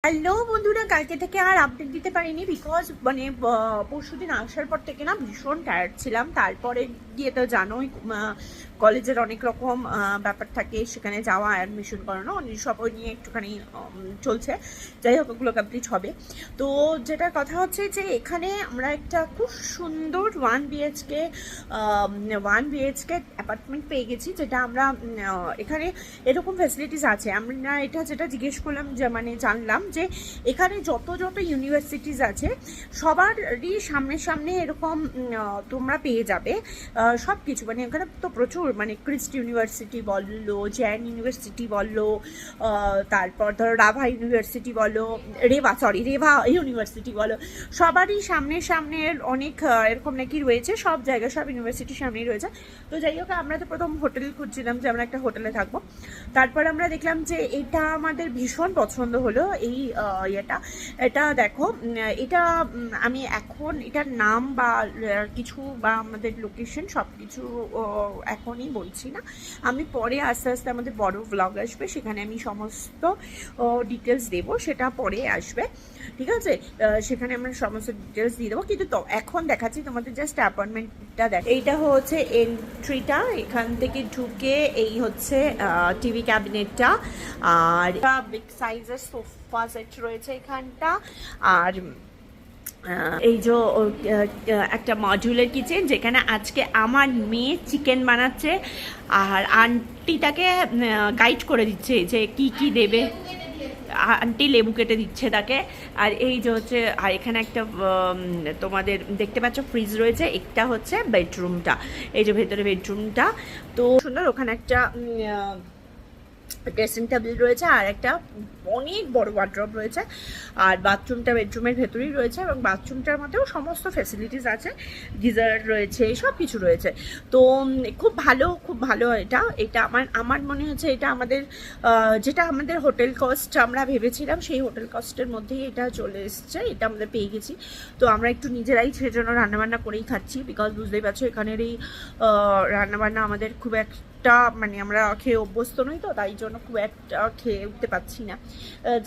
Hello বন্ধুরা, কালকে থেকে আর আপডেট দিতে পারিনি বিকজ পরশুদিন আসার পর থেকে না ভীষণ টায়ার্ড ছিলাম। তারপরে গিয়ে তো জানোই কলেজের অনেক রকম ব্যাপার থাকে, সেখানে যাওয়া, অ্যাডমিশন করানো, সব ওই নিয়ে একটুখানি চলছে। যাই হোক, ওগুলো কমপ্লিট হবে। তো যেটা কথা হচ্ছে যে এখানে আমরা একটা খুব সুন্দর ওয়ান বিএইচকে অ্যাপার্টমেন্ট পেয়ে গেছি, যেটা আমরা এখানে এরকম ফ্যাসিলিটিস আছে। আমরা এটা যেটা জিজ্ঞেস করলাম, যে জানলাম যে এখানে যত ইউনিভার্সিটিস আছে সবারই সামনে সামনে এরকম তোমরা পেয়ে যাবে সব কিছু। এখানে তো প্রচুর, ক্রিস্ট ইউনিভার্সিটি বললো, জ্যান ইউনিভার্সিটি বললো, তারপর ধরো রাভা ইউনিভার্সিটি বলো, রেভা ইউনিভার্সিটি বলো, সবারই সামনে সামনে অনেক এরকম নাকি রয়েছে। সব জায়গায় সব ইউনিভার্সিটির সামনেই রয়েছে। তো যাই হোক, আমরা তো প্রথম হোটেল খুঁজছিলাম যে আমরা একটা হোটেলে থাকবো। তারপর আমরা দেখলাম যে এটা আমাদের ভীষণ পছন্দ হলো। এই এটা দেখো, এটা আমি এখন এটার নাম বা কিছু বা আমাদের লোকেশন সব কিছু এখনই বলছি না। আমি পরে আস্তে আস্তে আমাদের বড় ব্লগ আসবে, সেখানে আমি সমস্ত ডিটেলস দেবো, সেটা পরে আসবে, ঠিক আছে? সেখানে আমরা সমস্ত ডিটেলস দিয়ে দেবো। কিন্তু তো এখন দেখাচ্ছি তোমাদের জাস্ট অ্যাপয়েন্টমেন্টটা দেখ। এইটা হচ্ছে এন্ট্রিটা, এখান থেকে ঢুকে এই হচ্ছে টিভি ক্যাবিনেটটা, আর বিগ সাইজের সোফা সেট রয়েছে এখানটা। আর এই যে একটা মডিউলার কিচেন, যেখানে আজকে আমার মেয়ে চিকেন বানাচ্ছে আর আন্টি তাকে গাইড করে দিচ্ছে যে কি কি দেবে। আন্টি লেবু কেটে দিচ্ছে তাকে। আর এই যে হচ্ছে, আর এখানে একটা তোমাদের দেখতে পাচ্ছ ফ্রিজ রয়েছে। একটা হচ্ছে বেডরুমটা, এই যে ভেতরে বেডরুমটা তো সুন্দর। ওখানে একটা ড্রেসিং টেবিল রয়েছে, আর একটা অনেক বড় ওয়ার্ড্রব রয়েছে। আর বাথরুমটা বেডরুমের ভেতরেই রয়েছে, এবং বাথরুমটার মধ্যেও সমস্ত ফ্যাসিলিটিস আছে, গিজার রয়েছে, সব কিছু রয়েছে। তো খুব ভালো এটা আমার মনে হচ্ছে এটা আমাদের যেটা আমাদের হোটেল কস্ট আমরা ভেবেছিলাম, সেই হোটেল কস্টের মধ্যেই এটা চলে এসছে। এটা আমরা পেয়ে গেছি। তো আমরা একটু নিজেরাই সেজন্য রান্নাবান্না করেই খাচ্ছি, বিকজ বুঝতেই পারছো এখানের এই রান্নাবান্না আমাদের খুব একটা আমরা খেয়ে অভ্যস্ত নই, তো তাই জন্য খুব একটা খেয়ে উঠতে পারছি না,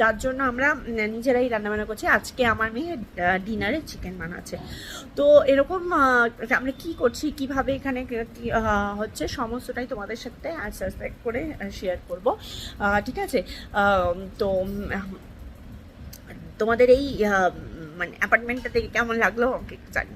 যার জন্য আমরা নিজেরাই রান্নাবান্না করছি। আজকে আমার মেয়ে ডিনারে চিকেন বানাচ্ছে। তো এরকম আমরা কি করছি, কিভাবে এখানে হচ্ছে, সমস্তটাই তোমাদের সাথে আস্তে আস্তে করে শেয়ার করব, ঠিক আছে? তো তোমাদের এই অ্যাপার্টমেন্টটা থেকে কেমন লাগলো আমাকে একটু জানি।